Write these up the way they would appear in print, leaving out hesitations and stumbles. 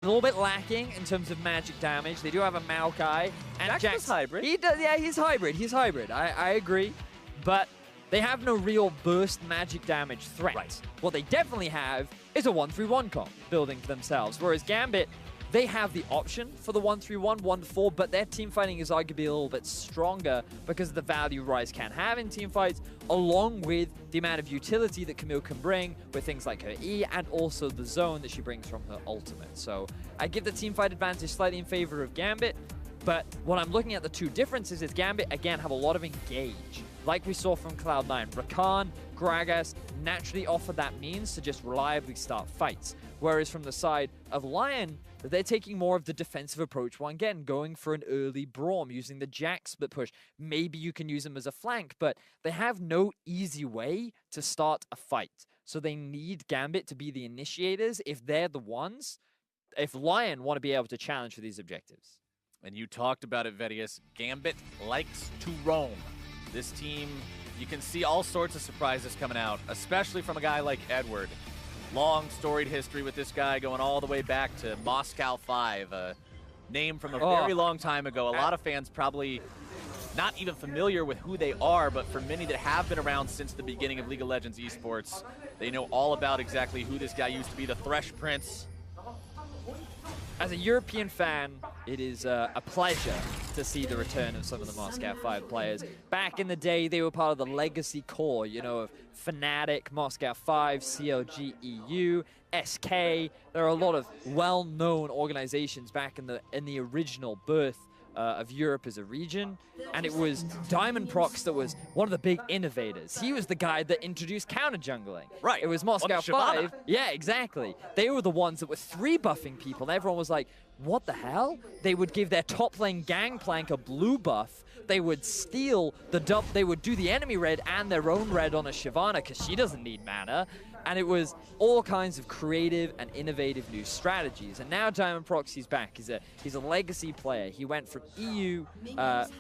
a little bit lacking in terms of magic damage. They do have a Maokai. And Jax is hybrid. He does, yeah, he's hybrid. He's hybrid. I agree. But they have no real burst magic damage threat. Right. What they definitely have is a 1-3-1 comp building for themselves. Whereas Gambit, they have the option for the 1-3-1, 1-4, but their team fighting is arguably a little bit stronger because of the value Ryze can have in team fights, along with the amount of utility that Camille can bring with things like her E and also the zone that she brings from her ultimate. So I give the team fight advantage slightly in favor of Gambit, but when I'm looking at the two differences is Gambit, again, have a lot of engage. Like we saw from Cloud9, Rakan, Gragas naturally offer that means to just reliably start fights. Whereas from the side of LYN, they're taking more of the defensive approach one again, going for an early Braum, using the Jack split push. Maybe you can use them as a flank, but they have no easy way to start a fight. So they need Gambit to be the initiators if they're the ones, if LYN want to be able to challenge for these objectives. And you talked about it, Vedius. Gambit likes to roam. This team, you can see all sorts of surprises coming out, especially from a guy like Edward. Long storied history with this guy going all the way back to Moscow 5, a name from a very long time ago. A lot of fans probably not even familiar with who they are, but for many that have been around since the beginning of League of Legends esports, they know all about exactly who this guy used to be, the Thresh Prince. As a European fan, it is a pleasure to see the return of some of the Moscow 5 players. Back in the day, they were part of the legacy core, you know, of Fnatic, Moscow 5, CLG EU, SK. There are a lot of well-known organizations back in the original birth of Europe as a region, and it was Diamond Prox that was one of the big innovators. He was the guy that introduced counter jungling. Right. It was Moscow 5. Yeah, exactly. They were the ones that were 3-buffing people, and everyone was like, what the hell? They would give their top lane Gangplank a blue buff. They would steal the dump. They would do the enemy red and their own red on a Shyvana because she doesn't need mana. And it was all kinds of creative and innovative new strategies. And now Diamond Proxy's back. He's a legacy player. He went from EU,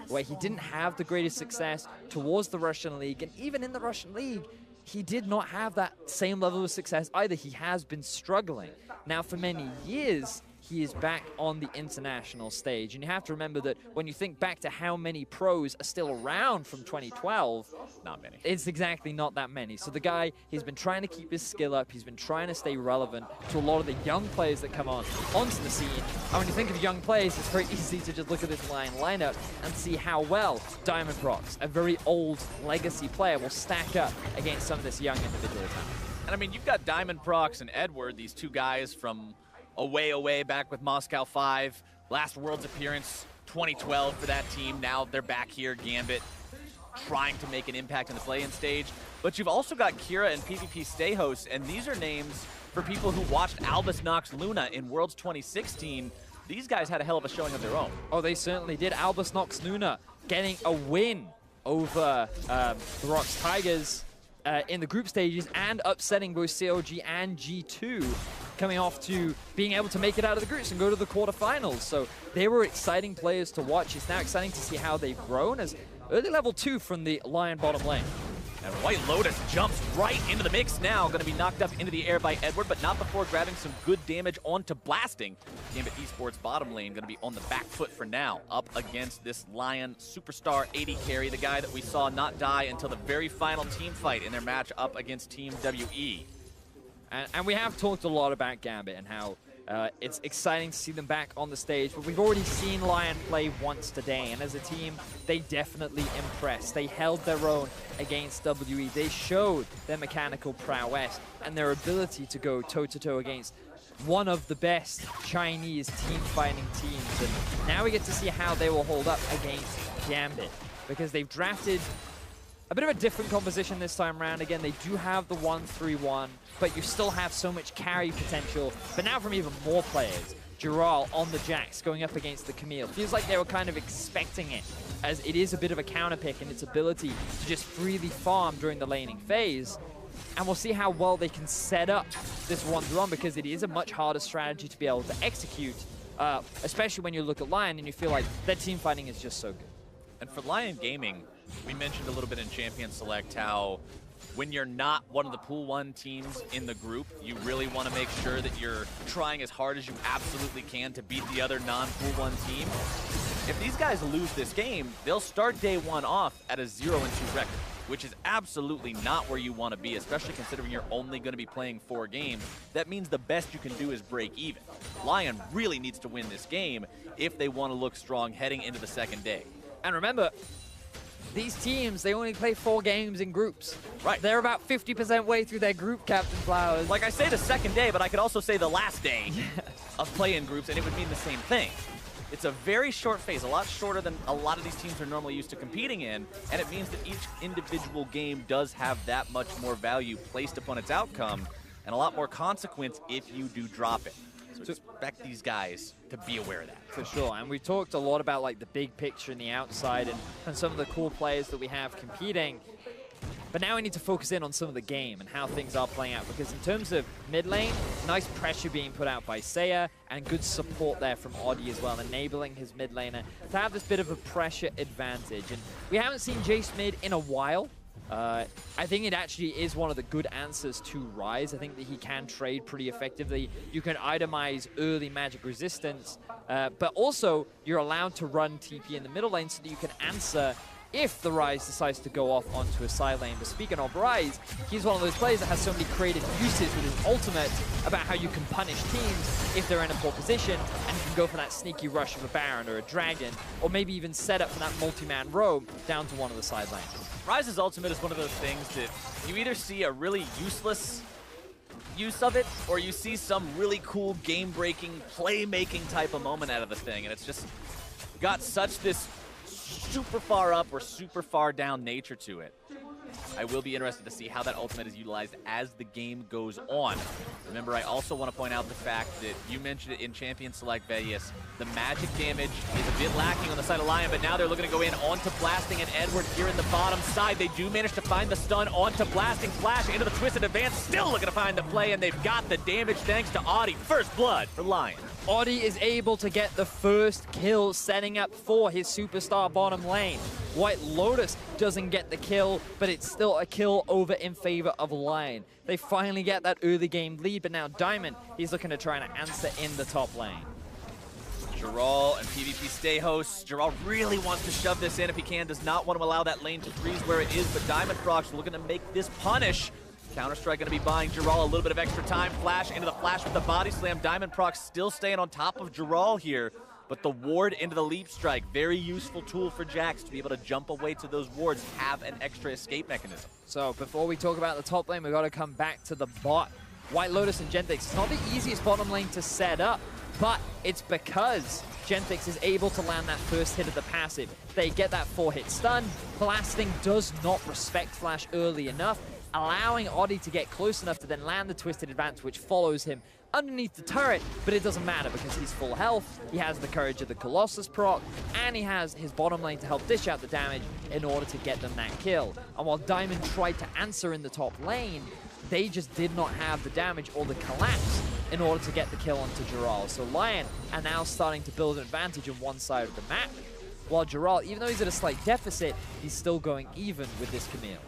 where he didn't have the greatest success, towards the Russian League. And even in the Russian League, he did not have that same level of success either. He has been struggling. Now, for many years, he is back on the international stage. And you have to remember that when you think back to how many pros are still around from 2012, not many. It's exactly not that many. So the guy, he's been trying to keep his skill up. He's been trying to stay relevant to a lot of the young players that come onto the scene. And when you think of young players, it's very easy to just look at this lineup and see how well Diamond Prox, a very old legacy player, will stack up against some of this young individual talent. And I mean, you've got Diamond Prox and Edward, these two guys from away back with Moscow 5. Last Worlds appearance, 2012 for that team. Now they're back here, Gambit, trying to make an impact in the play-in stage. But you've also got Kira and PvP Stayhost, and these are names for people who watched Albus Nox Luna in Worlds 2016. These guys had a hell of a showing of their own. Oh, they certainly did. Albus Nox Luna getting a win over the Rocks Tigers in the group stages and upsetting both CLG and G2, coming off to being able to make it out of the groups and go to the quarterfinals. So they were exciting players to watch. It's now exciting to see how they've grown as early level 2 from the LYN bottom lane. And White Lotus jumps right into the mix now. Going to be knocked up into the air by Edward, but not before grabbing some good damage onto Blasting. Gambit Esports bottom lane going to be on the back foot for now, up against this LYN superstar 80 carry, the guy that we saw not die until the very final team fight in their match up against Team WE. And we have talked a lot about Gambit and how it's exciting to see them back on the stage, but we've already seen LYN play once today, and as a team, they definitely impressed. They held their own against WE. They showed their mechanical prowess and their ability to go toe-to-toe against one of the best Chinese team fighting teams. And now we get to see how they will hold up against Gambit, because they've drafted a bit of a different composition this time around. Again, they do have the 1-3-1, but you still have so much carry potential, but now from even more players. Giral on the Jax going up against the Camille. Feels like they were kind of expecting it, as it is a bit of a counter pick in its ability to just freely farm during the laning phase. And we'll see how well they can set up this 1-1, because it is a much harder strategy to be able to execute, especially when you look at LYN and you feel like their team fighting is just so good. And for LYN Gaming, we mentioned a little bit in Champion Select how when you're not one of the Pool 1 teams in the group, you really want to make sure that you're trying as hard as you absolutely can to beat the other non-Pool 1 team. If these guys lose this game, they'll start day one off at a 0-2 record, which is absolutely not where you want to be, especially considering you're only going to be playing 4 games. That means the best you can do is break even. LYN really needs to win this game if they want to look strong heading into the second day. And remember, these teams, they only play 4 games in groups. Right. They're about 50% way through their group, Captain Flowers. Like I say the second day, but I could also say the last day of play-in groups, and it would mean the same thing. It's a very short phase, a lot shorter than a lot of these teams are normally used to competing in, and it means that each individual game does have that much more value placed upon its outcome and a lot more consequence if you do drop it. So expect these guys to be aware of that. For sure, and we talked a lot about like the big picture and the outside and some of the cool players that we have competing. But now we need to focus in on some of the game and how things are playing out, because in terms of mid lane, nice pressure being put out by Seiya and good support there from Oddie as well, enabling his mid laner to have this bit of a pressure advantage. And we haven't seen Jace mid in a while. I think it actually is one of the good answers to Ryze. I think that he can trade pretty effectively. You can itemize early magic resistance, but also you're allowed to run TP in the middle lane so that you can answer if the Ryze decides to go off onto a side lane. But speaking of Ryze, he's one of those players that has so many creative uses with his ultimate about how you can punish teams if they're in a poor position, and you can go for that sneaky rush of a Baron or a Dragon, or maybe even set up for that multi-man roam down to one of the side lanes. Ryze's ultimate is one of those things that you either see a really useless use of it, or you see some really cool game-breaking, play-making type of moment out of the thing, and it's just got such this super far up or super far down nature to it. I will be interested to see how that ultimate is utilized as the game goes on. Remember, I also want to point out the fact that you mentioned it in Champion Select Vegas. The magic damage is a bit lacking on the side of LYN, but now they're looking to go in onto Blasting and Edward here in the bottom side. They do manage to find the stun onto Blasting. Flash into the Twisted Advance, still looking to find the play, and they've got the damage thanks to Audie. First blood for LYN. Audie is able to get the first kill, setting up for his superstar bottom lane. White Lotus doesn't get the kill, but it's still a kill over in favor of LYN. They finally get that early game lead, but now Diamond, he's looking to try and answer in the top lane. Giral and PvP stay hosts. Giral really wants to shove this in if he can, does not want to allow that lane to freeze where it is, but Diamond Frogs looking to make this punish. Counter-Strike going to be buying Giral a little bit of extra time. Flash into the flash with the body slam. Diamond Proc still staying on top of Giral here, but the ward into the leap strike, very useful tool for Jax to be able to jump away to those wards, have an extra escape mechanism. So before we talk about the top lane, we've got to come back to the bot. White Lotus and Gentex, it's not the easiest bottom lane to set up, but it's because Gentex is able to land that first hit of the passive. They get that 4-hit stun. Blasting does not respect Flash early enough, allowing Audie to get close enough to then land the Twisted Advance, which follows him underneath the turret, but it doesn't matter because he's full health, he has the Courage of the Colossus proc, and he has his bottom lane to help dish out the damage in order to get them that kill. And while Diamond tried to answer in the top lane, they just did not have the damage or the collapse in order to get the kill onto Giral. So LYN are now starting to build an advantage on one side of the map, while Giral, even though he's at a slight deficit, he's still going even with this Camille.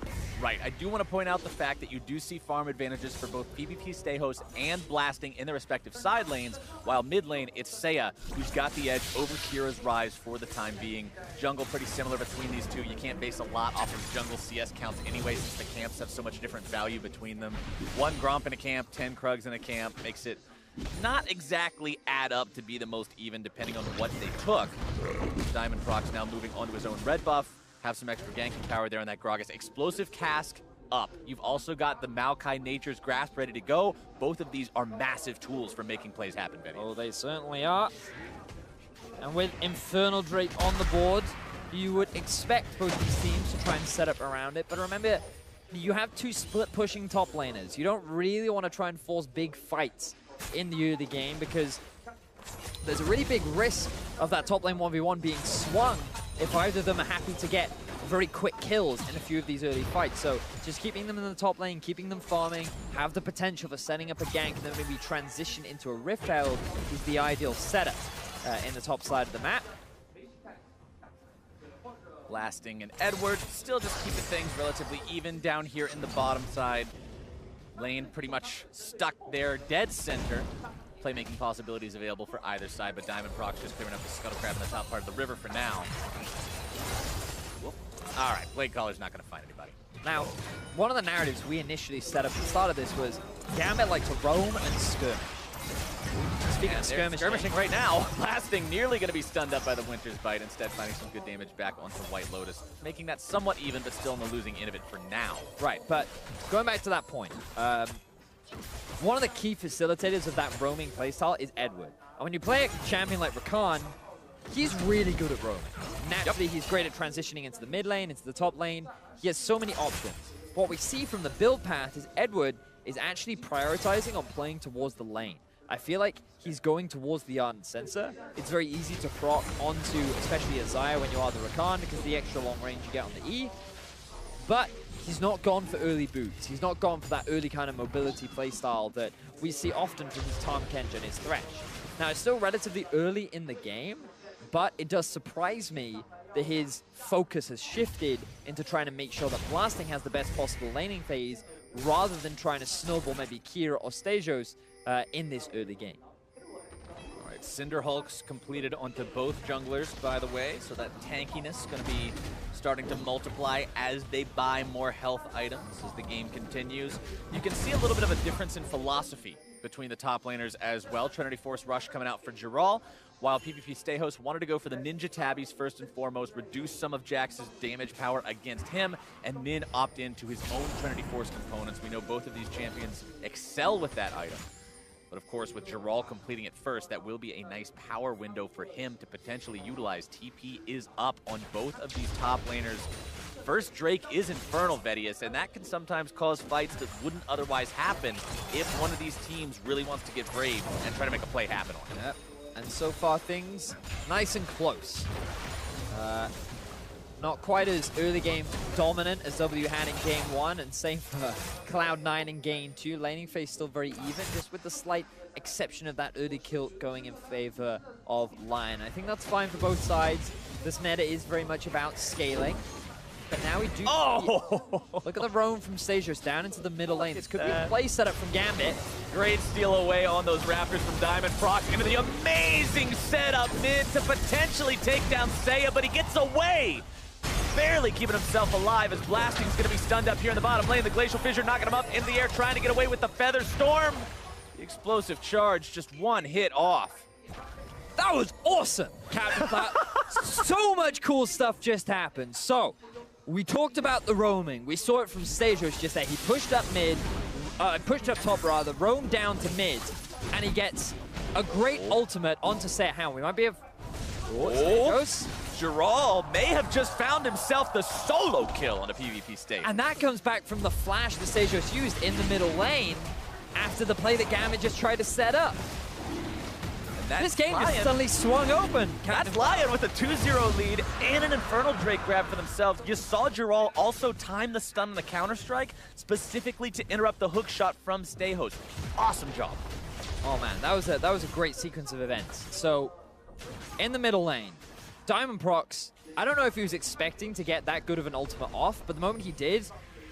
Right, I do want to point out the fact that you do see farm advantages for both PvP stay host and Blasting in their respective side lanes, while mid lane, it's Seiya who's got the edge over Kira's Ryze for the time being. Jungle pretty similar between these two. You can't base a lot off of jungle CS counts anyway, since the camps have so much different value between them. 1 Gromp in a camp, 10 Krugs in a camp, makes it not exactly add up to be the most even depending on what they took. Diamond Proc's now moving onto his own red buff. Have some extra ganking power there on that Gragas. Explosive Cask up. You've also got the Maokai Nature's Grasp ready to go. Both of these are massive tools for making plays happen, Benny. Oh, they certainly are. And with Infernal Drake on the board, you would expect both these teams to try and set up around it. But remember, you have 2 split-pushing top laners. You don't really want to try and force big fights in the early game because there's a really big risk of that top lane 1v1 being swung if either of them are happy to get very quick kills in a few of these early fights. So just keeping them in the top lane, keeping them farming, have the potential for setting up a gank, and then maybe transition into a Rift Herald is the ideal setup in the top side of the map. Blasting and Edward still just keeping things relatively even down here in the bottom side. Lane pretty much stuck there, dead center. Playmaking possibilities available for either side, but Diamond Prox just clearing up the Scuttle Crab in the top part of the river for now. Whoop. All right, Blade Caller's not going to find anybody. Now, one of the narratives we initially set up at the start of this was Gambit likes to roam and skirmish. Speaking of skirmishing right now, Blasting nearly going to be stunned up by the Winter's Bite, instead finding some good damage back onto White Lotus, making that somewhat even, but still in the losing end of it for now. Right, but going back to that point, one of the key facilitators of that roaming playstyle is Edward. And when you play a champion like Rakan, he's really good at roaming. Naturally, he's great at transitioning into the mid lane, into the top lane. He has so many options. What we see from the build path is Edward is actually prioritizing on playing towards the lane. I feel like he's going towards the Ardent Sensor. It's very easy to proc onto, especially a Xayah when you are the Rakan, because the extra long range you get on the E. But he's not gone for early boots. He's not gone for that early kind of mobility playstyle that we see often from his Tahm Kench and his Thresh. Now, it's still relatively early in the game, but it does surprise me that his focus has shifted into trying to make sure that Blasting has the best possible laning phase rather than trying to snowball maybe Kira or Stasios in this early game. All right, Cinder Hulks completed onto both junglers, by the way, so that tankiness is going to be starting to multiply as they buy more health items as the game continues. You can see a little bit of a difference in philosophy between the top laners as well. Trinity Force Rush coming out for Giral, while PvP Stayhost wanted to go for the Ninja Tabbies first and foremost, reduce some of Jax's damage power against him, and then opt into his own Trinity Force components. We know both of these champions excel with that item. But of course, with Giral completing it first, that will be a nice power window for him to potentially utilize. TP is up on both of these top laners. First Drake is Infernal, Vedius, and that can sometimes cause fights that wouldn't otherwise happen if one of these teams really wants to get brave and try to make a play happen on it. Yep. And so far, things nice and close. Not quite as early game dominant as W had in game 1, and same for Cloud9 in game 2. Laning phase still very even, just with the slight exception of that early kill going in favor of LYN. I think that's fine for both sides. This meta is very much about scaling. But now we do look at the roam from Stasios down into the middle lane. This could be a play setup from Gambit. Great steal away on those Raptors from Diamond Proc into the amazing setup mid to potentially take down Xayah, but he gets away. Barely keeping himself alive as Blasting's going to be stunned up here in the bottom lane. The Glacial Fissure knocking him up in the air, trying to get away with the Feather Storm. The explosive charge, just one hit off. That was awesome, Captain Cloud. So much cool stuff just happened. So, we talked about the roaming. We saw it from Stasios just there. He pushed up top rather, roamed down to mid, and he gets a great ultimate onto Xayah. We might be Stasios. Giral may have just found himself the solo kill on a PvP stage. And that comes back from the flash that Stasios used in the middle lane after the play that Gambit just tried to set up. This game just suddenly swung open. That's LYN with a 2-0 lead and an Infernal Drake grab for themselves. You saw Giral also time the stun on the counter-strike specifically to interrupt the hook shot from Stayhost. Awesome job. Oh man, that was a great sequence of events. So, in the middle lane, Diamond Prox, I don't know if he was expecting to get that good of an ultimate off, but the moment he did,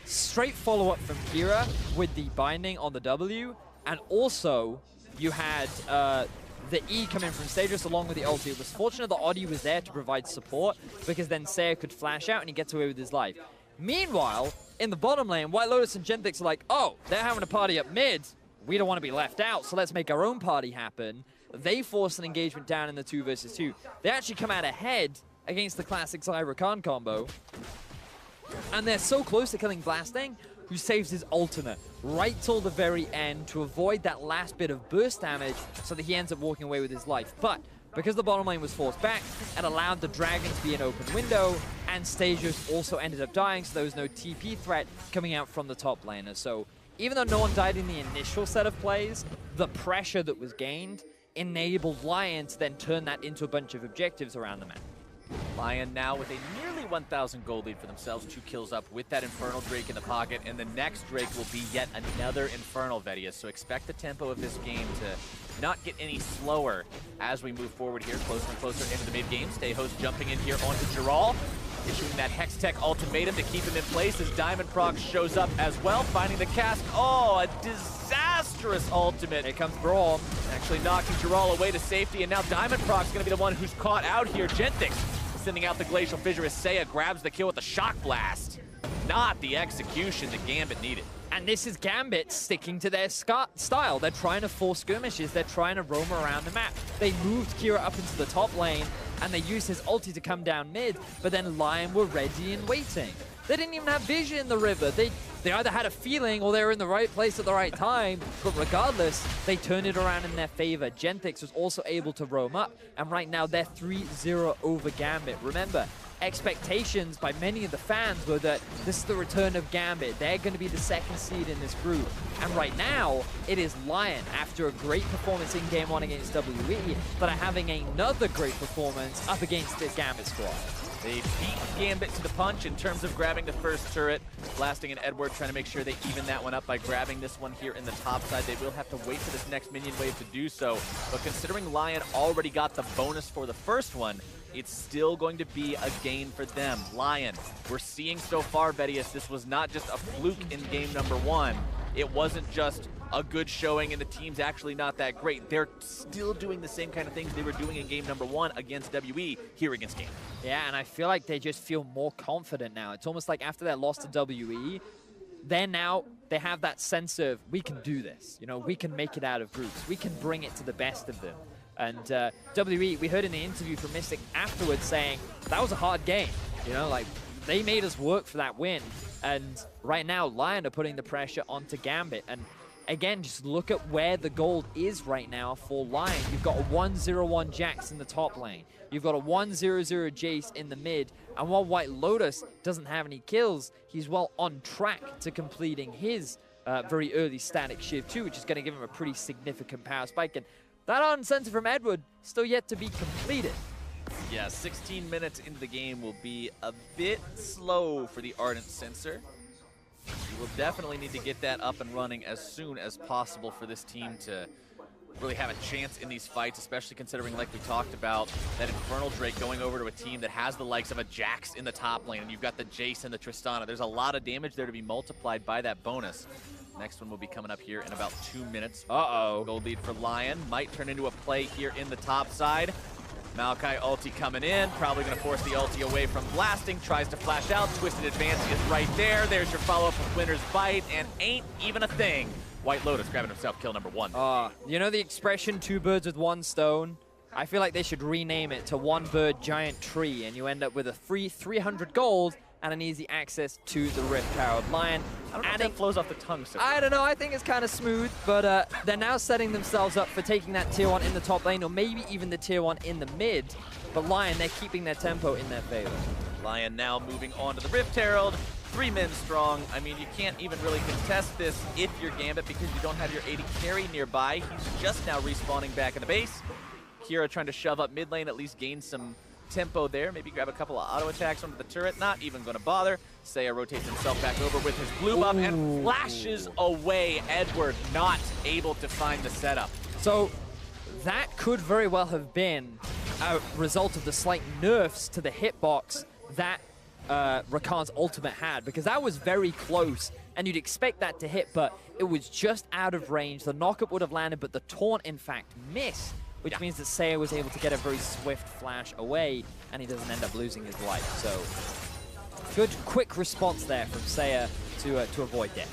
straight follow-up from Kira with the binding on the W, and also you had the E come in from Stasios along with the ulti. It was fortunate the Oddie was there to provide support, because then Xayah could flash out and he gets away with his life. Meanwhile, in the bottom lane, White Lotus and Genthix are like, oh, they're having a party up mid. We don't want to be left out, so let's make our own party happen. They force an engagement down in the 2 versus 2. They actually come out ahead against the classic Xayah Rakan combo. And they're so close to killing Blasting, who saves his ultimate right till the very end to avoid that last bit of burst damage so that he ends up walking away with his life. But because the bottom lane was forced back, it allowed the Dragon to be an open window, and Stasios also ended up dying, so there was no TP threat coming out from the top laner. So even though no one died in the initial set of plays, the pressure that was gained enabled LYN to then turn that into a bunch of objectives around the map. LYN now with a nearly 1,000 gold lead for themselves, 2 kills up with that Infernal Drake in the pocket, and the next Drake will be yet another Infernal Vedius. So expect the tempo of this game to not get any slower as we move forward here, closer and closer into the mid-game. Stayhost jumping in here onto Giral. issuing that Hex Tech ultimatum to keep him in place as Diamond Proc shows up as well, finding the cask. Oh, a disastrous ultimate. Here comes Brawl. Actually knocking Giral away to safety, and now Diamond Proc's gonna be the one who's caught out here. Gentix sending out the Glacial Fissure as Seiya grabs the kill with the Shock Blast. Not the execution that Gambit needed. And this is Gambit sticking to their style. They're trying to force skirmishes. They're trying to roam around the map. They moved Kira up into the top lane, and they used his ulti to come down mid, but then LYN were ready and waiting. They didn't even have vision in the river. They either had a feeling or they were in the right place at the right time, but regardless, they turned it around in their favor. Gentix was also able to roam up, and right now they're 3-0 over Gambit. Remember, expectations by many of the fans were that this is the return of Gambit. They're going to be the second seed in this group. And right now, it is LYN, after a great performance in Game 1 against WE, that are having another great performance up against this Gambit squad. They beat Gambit to the punch in terms of grabbing the first turret. Blasting and Edward trying to make sure they even that one up by grabbing this one here in the top side. They will have to wait for this next minion wave to do so. But considering LYN already got the bonus for the first one, it's still going to be a gain for them. LYN, we're seeing so far, Vedius, this was not just a fluke in game number 1. It wasn't just a good showing and the team's actually not that great. They're still doing the same kind of things they were doing in game number 1 against WE here against Gambit. Yeah, and I feel like they just feel more confident now. It's almost like after that loss to WE, they have that sense of, we can do this. You know, we can make it out of groups. We can bring it to the best of them. And WE, we heard in the interview from Mystic afterwards saying, that was a hard game. You know, like, they made us work for that win. And right now, LYN are putting the pressure onto Gambit. And again, just look at where the gold is right now for LYN. You've got a 1-0-1 Jax in the top lane. You've got a 1-0-0 Jace in the mid. And while White Lotus doesn't have any kills, he's well on track to completing his very early static shift too, which is going to give him a pretty significant power spike. And that on center from Edward still yet to be completed. Yeah, 16 minutes into the game will be a bit slow for the Ardent Sensor. You will definitely need to get that up and running as soon as possible for this team to really have a chance in these fights, especially considering, like we talked about, that Infernal Drake going over to a team that has the likes of a Jax in the top lane, and you've got the Jace and the Tristana. There's a lot of damage there to be multiplied by that bonus. Next one will be coming up here in about 2 minutes. Uh-oh. Gold lead for LYN. Might turn into a play here in the top side. Maokai ulti coming in, probably going to force the ulti away from Blasting, tries to flash out, Twisted Advance is right there. There's your follow-up with Winner's Bite, and ain't even a thing. White Lotus grabbing himself kill number 1. You know the expression, 2 birds with 1 stone? I feel like they should rename it to 1 bird giant tree, and you end up with a free 300 gold and an easy access to the Rift-powered LYN. I don't know if that flows off the tongue so I don't know, I think it's kind of smooth, but they're now setting themselves up for taking that tier 1 in the top lane, or maybe even the tier 1 in the mid. But LYN, they're keeping their tempo in their favor. LYN now moving on to the Rift Herald. 3 men strong. I mean, you can't even really contest this if you're Gambit because you don't have your AD carry nearby. He's just now respawning back in the base. Kira trying to shove up mid lane, at least gain some tempo there. Maybe grab a couple of auto attacks onto the turret. Not even going to bother. Seiya rotates himself back over with his blue buff and flashes away. Edward not able to find the setup. So that could very well have been a result of the slight nerfs to the hitbox that Rakan's ultimate had, because that was very close and you'd expect that to hit, but it was just out of range. The knockup would have landed, but the taunt in fact missed, which means that Seiya was able to get a very swift flash away and he doesn't end up losing his life. So good quick response there from Seiya to avoid death.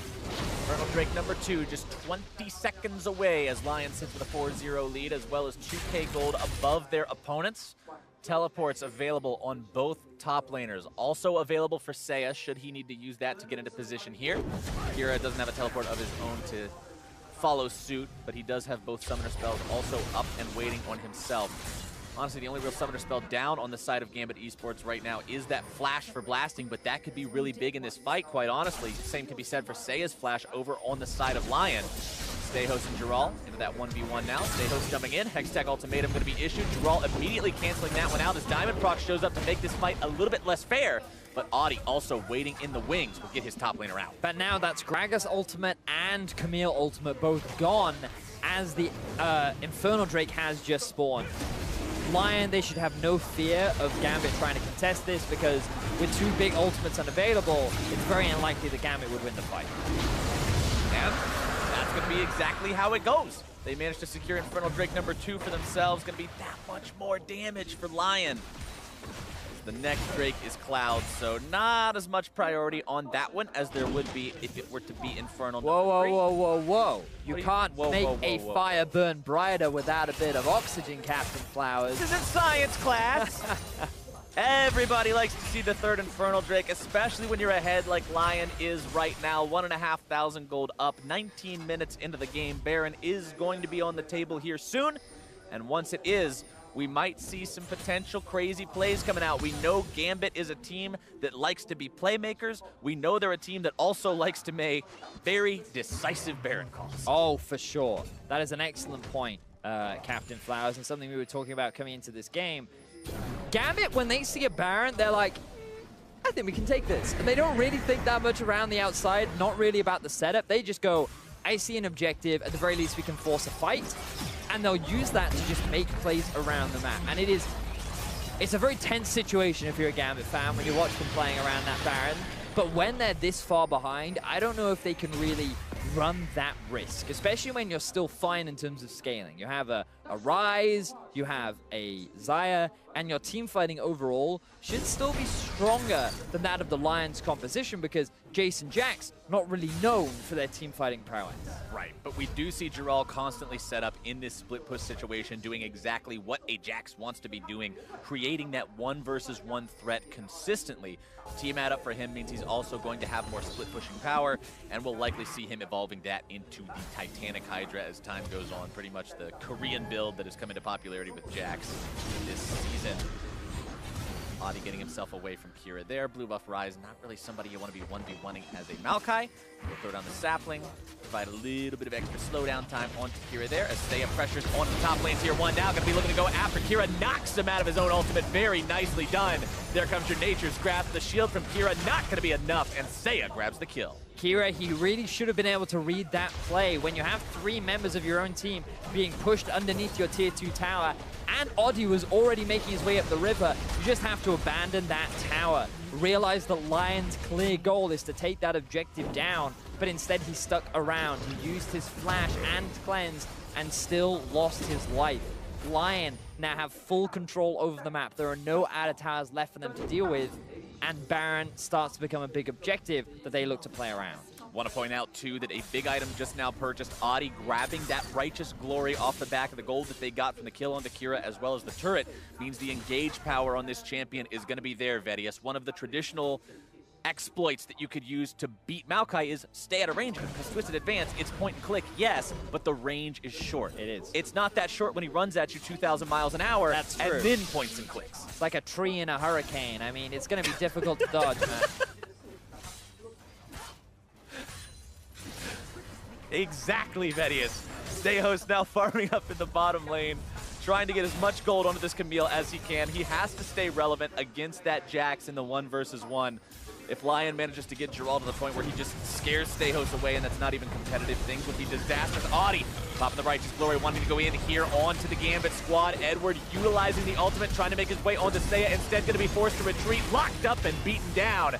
Infernal Drake number 2 just 20 seconds away as LYN sits with a 4-0 lead, as well as 2k gold above their opponents. Teleports available on both top laners. Also available for Seiya, should he need to use that to get into position here. Kira doesn't have a teleport of his own to follow suit, but he does have both summoner spells also up and waiting on himself. Honestly, the only real summoner spell down on the side of Gambit Esports right now is that flash for Blasting, but that could be really big in this fight, quite honestly. Same can be said for Seiya's flash over on the side of LYN. Stayhost and Giral into that 1v1 now. Stayhost jumping in. Hextech ultimatum going to be issued. Giral immediately canceling that one out as Diamond Proc shows up to make this fight a little bit less fair. But Audi also waiting in the wings will get his top laner out. But now that's Gragas ultimate and Camille ultimate both gone as the Infernal Drake has just spawned. LYN, they should have no fear of Gambit trying to contest this, because with 2 big ultimates unavailable, it's very unlikely that Gambit would win the fight. And that's going to be exactly how it goes. They managed to secure Infernal Drake number 2 for themselves. Going to be that much more damage for LYN. The next Drake is Cloud, so not as much priority on that one as there would be if it were to be Infernal number 3. Whoa. You can't make a fire burn brighter without a bit of oxygen, Captain Flowers. This isn't science class! Everybody likes to see the 3rd Infernal Drake, especially when you're ahead like LYN is right now. 1,500 gold up, 19 minutes into the game. Baron is going to be on the table here soon, and once it is, we might see some potential crazy plays coming out. We know Gambit is a team that likes to be playmakers. We know they're a team that also likes to make very decisive Baron calls. Oh, for sure. That is an excellent point, Captain Flowers, and something we were talking about coming into this game. Gambit, when they see a Baron, they're like, I think we can take this. And they don't really think that much around the outside, not really about the setup. They just go, I see an objective. At the very least, we can force a fight. And they'll use that to just make plays around the map. And it's a very tense situation if you're a Gambit fan when you watch them playing around that Baron. But when they're this far behind, I don't know if they can really run that risk, especially when you're still fine in terms of scaling. You have a Ryze, you have a Xayah, and your team fighting overall should still be stronger than that of the LYN's composition, because Jace and Jax not really known for their team fighting prowess. Right, but we do see Giral constantly set up in this split push situation, doing exactly what a Jax wants to be doing, creating that 1 versus 1 threat consistently. Team add up for him means he's also going to have more split pushing power, and we'll likely see him evolving that into the Titanic Hydra as time goes on. Pretty much the Korean build that has come into popularity with Jax this season. Adi getting himself away from Kira there. Blue buff Ryze, not really somebody you want to be 1v1ing as a Maokai. We'll throw down the sapling, provide a little bit of extra slowdown time onto Kira there as Seiya pressures onto the top lane. Tier 1 now, going to be looking to go after Kira, knocks him out of his own ultimate. Very nicely done. There comes your Nature's Grasp. The shield from Kira not going to be enough, and Seiya grabs the kill. Kira, he really should have been able to read that play. When you have 3 members of your own team being pushed underneath your tier 2 tower, and Adi was already making his way up the river, you just have to abandon that tower. Realize that LYN's clear goal is to take that objective down, but instead he stuck around. He used his flash and cleanse and still lost his life. LYN now have full control over the map. There are no added towers left for them to deal with, and Baron starts to become a big objective that they look to play around. Want to point out, too, that a big item just now purchased, Adi grabbing that Righteous Glory off the back of the gold that they got from the kill onto Kira, as well as the turret, means the engage power on this champion is going to be there, Vedius. One of the traditional exploits that you could use to beat Maokai is stay at a range, because Twisted Advance, it's point and click, yes, but the range is short. It is. It's not that short when he runs at you 2,000 miles an hour. That's true. And then points and clicks. It's like a tree in a hurricane. I mean, it's going to be difficult to dodge, man. Exactly, Vedius. Stayhost now farming up in the bottom lane, trying to get as much gold onto this Camille as he can. He has to stay relevant against that Jax in the 1 versus 1. If LYN manages to get Giral to the point where he just scares Stayhost away, and that's not even competitive, things would be disastrous. Adi popping the Righteous Glory, wanting to go in here onto the Gambit squad. Edward utilizing the ultimate, trying to make his way onto Seiya, instead going to be forced to retreat, locked up and beaten down.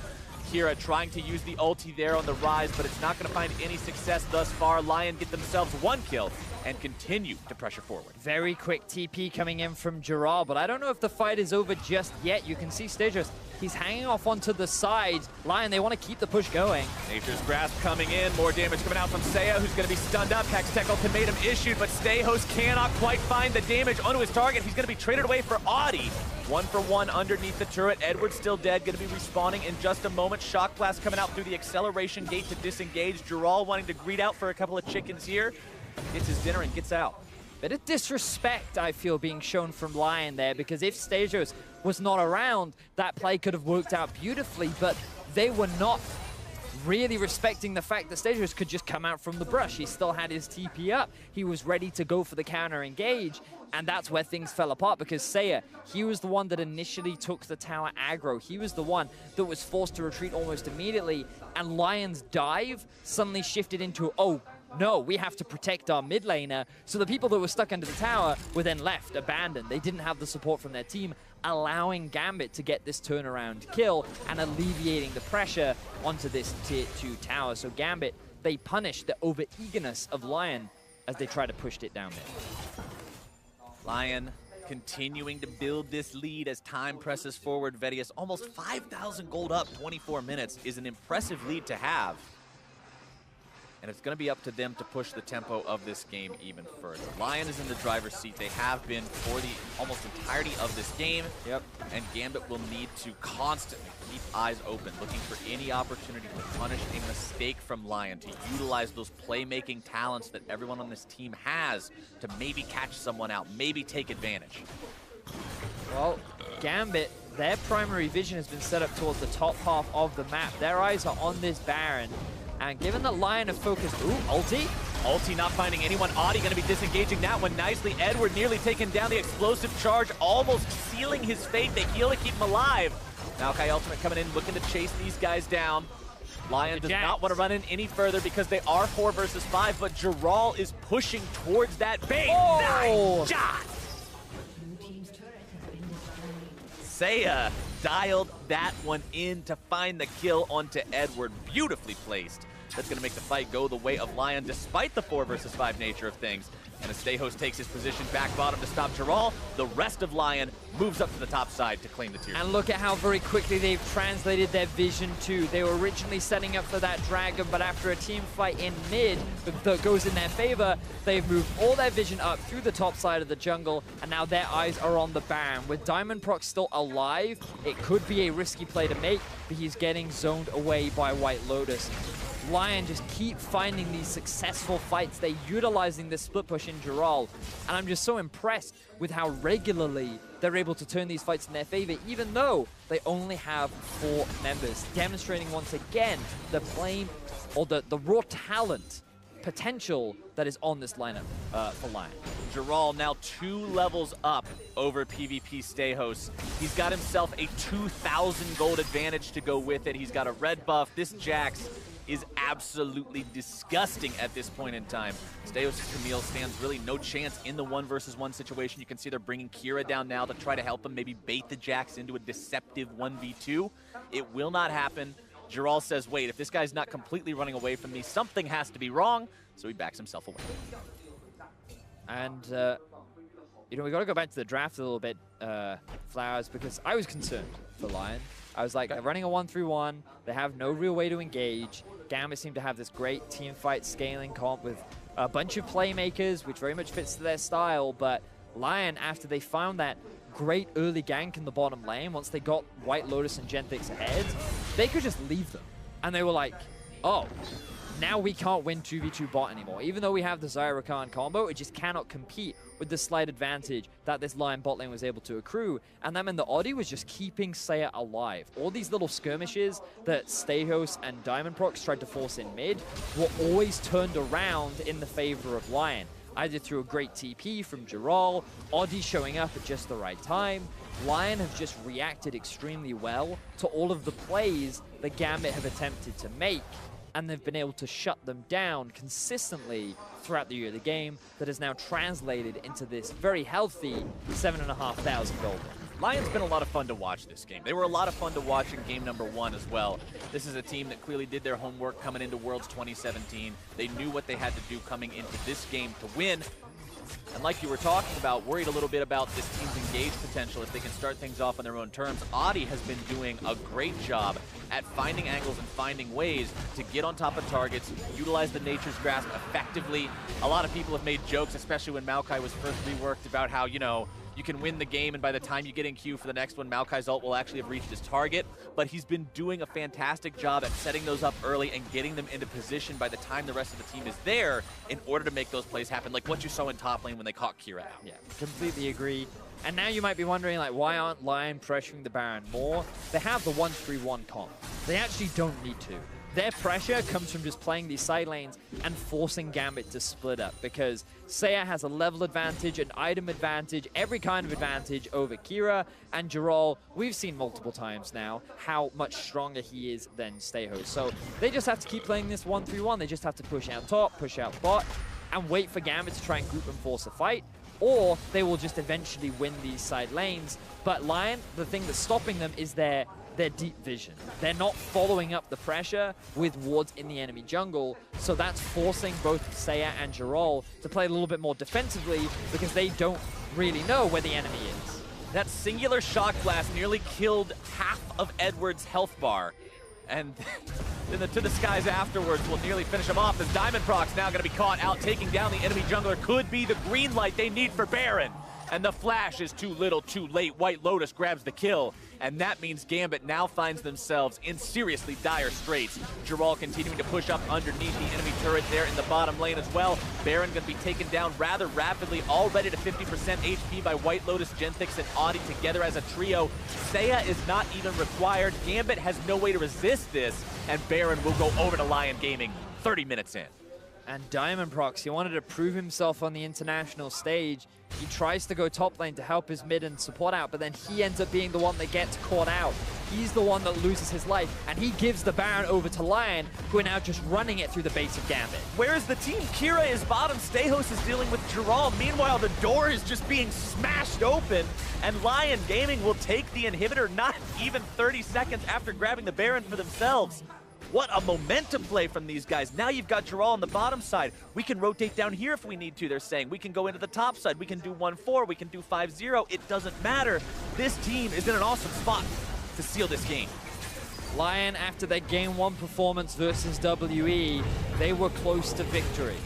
Kira trying to use the ulti there on the Rise, but it's not going to find any success thus far. LYN get themselves 1 kill and continue to pressure forward. Very quick TP coming in from Giral, but I don't know if the fight is over just yet. You can see Stagers, he's hanging off onto the side. LYN, they want to keep the push going. Nature's Grasp coming in, more damage coming out from Seiya, who's going to be stunned up. Hextech ultimatum issued, but Stayhost cannot quite find the damage onto his target. He's going to be traded away for Adi. 1 for 1 underneath the turret. Edward's still dead, going to be respawning in just a moment. Shock Blast coming out through the acceleration gate to disengage. Giral wanting to greet out for a couple of chickens here. Gets his dinner and gets out. Bit of disrespect, I feel, being shown from LYN there, because if Stagers was not around, that play could have worked out beautifully, but they were not really respecting the fact that Stagers could just come out from the brush. He still had his TP up. He was ready to go for the counter engage, and that's where things fell apart, because Seiya, he was the one that initially took the tower aggro. He was the one that was forced to retreat almost immediately, and LYN's dive suddenly shifted into, oh, no, we have to protect our mid laner. So the people that were stuck under the tower were then left, abandoned. They didn't have the support from their team, allowing Gambit to get this turnaround kill and alleviating the pressure onto this tier 2 tower. So Gambit, they punished the over-eagerness of LYN as they try to push it down there. LYN continuing to build this lead as time presses forward. Vedius, almost 5,000 gold up, 24 minutes is an impressive lead to have. And it's going to be up to them to push the tempo of this game even further. LYN is in the driver's seat. They have been for the almost entirety of this game. Yep. And Gambit will need to constantly keep eyes open, looking for any opportunity to punish a mistake from LYN, to utilize those playmaking talents that everyone on this team has to maybe catch someone out, maybe take advantage. Well, Gambit, their primary vision has been set up towards the top half of the map. Their eyes are on this Baron. And given that LYN have focused, ulti? Ulti not finding anyone. Audi going to be disengaging that one nicely. Edward nearly taking down the explosive charge, almost sealing his fate. They heal to keep him alive. Maokai ultimate coming in, looking to chase these guys down. LYN does not want to run in any further because they are 4 versus 5, but Giral is pushing towards that base. Oh! Nice shot! Saya dialed that one in to find the kill onto Edward. Beautifully placed. That's going to make the fight go the way of LYN despite the 4 versus 5 nature of things. And as Stayhost takes his position back bottom to stop Giral, the rest of LYN moves up to the top side to claim the tier. And look at how very quickly they've translated their vision too. They were originally setting up for that dragon, but after a team fight in mid that goes in their favor, they've moved all their vision up through the top side of the jungle, and now their eyes are on the Baron. With Diamond Proc still alive, it could be a risky play to make, but he's getting zoned away by White Lotus. LYN just keep finding these successful fights. They're utilizing this split push in Giral, and I'm just so impressed with how regularly they're able to turn these fights in their favor, even though they only have 4 members, demonstrating once again the the raw talent potential that is on this lineup for LYN. Giral now 2 levels up over PvP Stayhost. He's got himself a 2,000 gold advantage to go with it. He's got a red buff. This Jax is absolutely disgusting at this point in time. Stayos' Camille stands really no chance in the 1 versus 1 situation. You can see they're bringing Kira down now to try to help him maybe bait the Jax into a deceptive 1v2. It will not happen. Giral says, wait, if this guy's not completely running away from me, something has to be wrong, so he backs himself away. And, you know, we got to go back to the draft a little bit, Flowers, because I was concerned for LYN. I was like, they're running a 1-3-1. They have no real way to engage. Gambit seem to have this great team fight scaling comp with a bunch of playmakers, which very much fits to their style. But LYN, after they found that great early gank in the bottom lane, once they got White Lotus and Genthix ahead, they could just leave them. And they were like, oh, now we can't win 2v2 bot anymore. Even though we have the Zyra Khan combo, it just cannot compete with the slight advantage that this LYN bot lane was able to accrue. And then the Audi was just keeping Saya alive. All these little skirmishes that Stayhost and Diamond Procs tried to force in mid were always turned around in the favor of LYN. Either through a great TP from Giral, Audi showing up at just the right time. LYN have just reacted extremely well to all of the plays that Gambit have attempted to make, and they've been able to shut them down consistently throughout the year of the game that has now translated into this very healthy 7,500 gold. LYN's been a lot of fun to watch this game. They were a lot of fun to watch in game number 1 as well. This is a team that clearly did their homework coming into Worlds 2017. They knew what they had to do coming into this game to win. And like you were talking about, worried a little bit about this team's engaged potential if they can start things off on their own terms. Audi has been doing a great job at finding angles and finding ways to get on top of targets, utilize the Nature's Grasp effectively. A lot of people have made jokes, especially when Maokai was first reworked, about how, you know, you can win the game, and by the time you get in queue for the next one, Maokai's ult will actually have reached his target. But he's been doing a fantastic job at setting those up early and getting them into position by the time the rest of the team is there in order to make those plays happen, like what you saw in top lane when they caught Kira out. Yeah, completely agree. And now you might be wondering, like, why aren't LYN pressuring the Baron more? They have the 1-3-1 comp. They actually don't need to. their pressure comes from just playing these side lanes and forcing Gambit to split up, because Seiya has a level advantage, an item advantage, every kind of advantage over Kira, and Jarol, we've seen multiple times now how much stronger he is than Stayho. So they just have to keep playing this 1-3-1. They just have to push out top, push out bot, and wait for Gambit to try and group and force a fight, or they will just eventually win these side lanes. But LYN, the thing that's stopping them is their deep vision. They're not following up the pressure with wards in the enemy jungle, so that's forcing both Seiya and Jarol to play a little bit more defensively because they don't really know where the enemy is. That singular shock blast nearly killed half of Edward's health bar. And then the To the Skies afterwards will nearly finish him off, as Diamond Proc's now going to be caught out. Taking down the enemy jungler could be the green light they need for Baron. And the flash is too little, too late. White Lotus grabs the kill, and that means Gambit now finds themselves in seriously dire straits. Jarol continuing to push up underneath the enemy turret there in the bottom lane as well. Baron going to be taken down rather rapidly, already to 50% HP by White Lotus, Genthix, and Audi together as a trio. Seiya is not even required. Gambit has no way to resist this, and Baron will go over to LYN Gaming 30 minutes in. And Diamond Prox, he wanted to prove himself on the international stage. He tries to go top lane to help his mid and support out, but then he ends up being the one that gets caught out. He's the one that loses his life, and he gives the Baron over to LYN, who are now just running it through the base of Gambit. Whereas the team, Kira is bottom, Stayhos is dealing with Jarol. Meanwhile, the door is just being smashed open, and LYN Gaming will take the inhibitor not even 30 seconds after grabbing the Baron for themselves. What a momentum play from these guys. Now you've got Jarol on the bottom side. We can rotate down here if we need to, they're saying. We can go into the top side. We can do 1-4. We can do 5-0. It doesn't matter. This team is in an awesome spot to seal this game. LYN, after their Game 1 performance versus WE, they were close to victory.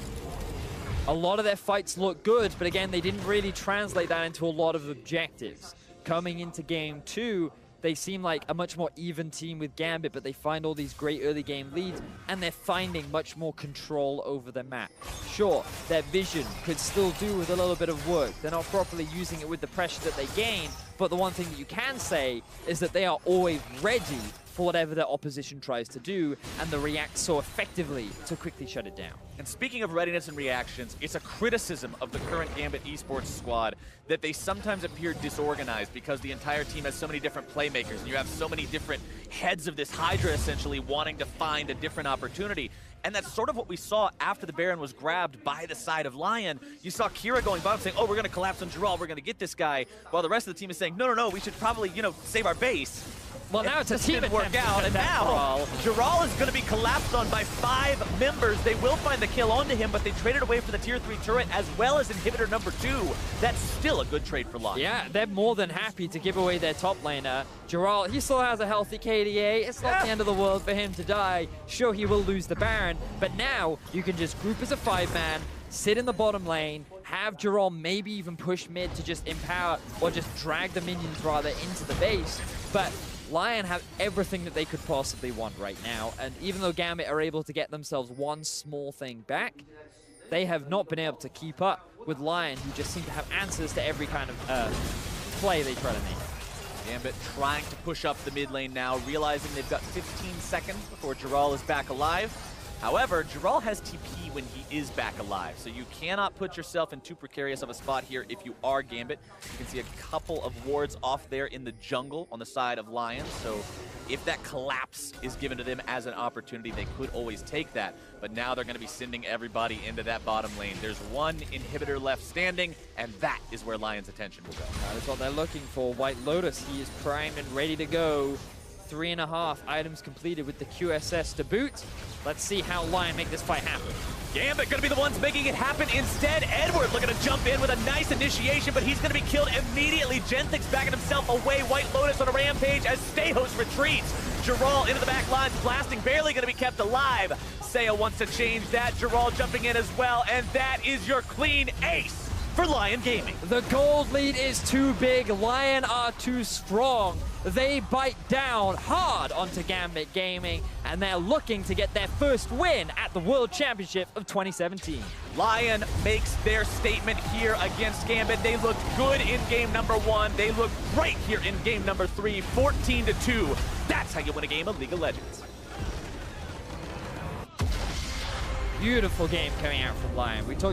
A lot of their fights look good, but again, they didn't really translate that into a lot of objectives. Coming into Game 2, they seem like a much more even team with Gambit, but they find all these great early game leads, and they're finding much more control over the map. Sure, their vision could still do with a little bit of work. They're not properly using it with the pressure that they gain, but the one thing that you can say is that they are always ready for whatever the opposition tries to do, and they react so effectively to quickly shut it down. And speaking of readiness and reactions, it's a criticism of the current Gambit esports squad that they sometimes appear disorganized because the entire team has so many different playmakers, and you have so many different heads of this Hydra essentially wanting to find a different opportunity. And that's sort of what we saw after the Baron was grabbed by the side of LYN. You saw Kira going bottom saying, oh, we're going to collapse on Jarol, we're going to get this guy, while the rest of the team is saying, no, we should probably, save our base. Well, now it's a team didn't work out, and now Jarol is going to be collapsed on by 5 members. They will find the kill onto him, but they traded away for the tier 3 turret as well as inhibitor number 2. That's still a good trade for LYN. Yeah, they're more than happy to give away their top laner. Jarol, he still has a healthy KDA. It's not the end of the world for him to die. Sure, he will lose the Baron, but now you can just group as a 5-man, sit in the bottom lane, have Jarol maybe even push mid to just empower or just drag the minions rather into the base. But LYN have everything that they could possibly want right now, and even though Gambit are able to get themselves one small thing back, they have not been able to keep up with LYN, who just seem to have answers to every kind of play they try to make. Gambit trying to push up the mid lane now, realizing they've got 15 seconds before Jarol is back alive. However, Jarol has TP when he is back alive, so you cannot put yourself in too precarious of a spot here if you are Gambit. You can see a couple of wards off there in the jungle on the side of LYN, so if that collapse is given to them as an opportunity, they could always take that. But now they're going to be sending everybody into that bottom lane. There's one inhibitor left standing, and that is where LYN's attention will go. That is what they're looking for. White Lotus, he is primed and ready to go. 3.5 items completed with the QSS to boot. Let's see how LYN make this fight happen. Gambit gonna be the ones making it happen instead. Edward looking to jump in with a nice initiation, but he's gonna be killed immediately. Genthix backing himself away. White Lotus on a rampage as Stayhos retreats. Jarol into the back lines, blasting, barely gonna be kept alive. Seiya wants to change that. Jarol jumping in as well, and that is your clean ace for LYN Gaming. The gold lead is too big. LYN are too strong. They bite down hard onto Gambit Gaming, and they're looking to get their first win at the World Championship of 2017. LYN makes their statement here against Gambit. They looked good in game number 1. They look great here in game number 3, 14-2. That's how you win a game of League of Legends. Beautiful game coming out from LYN. We talked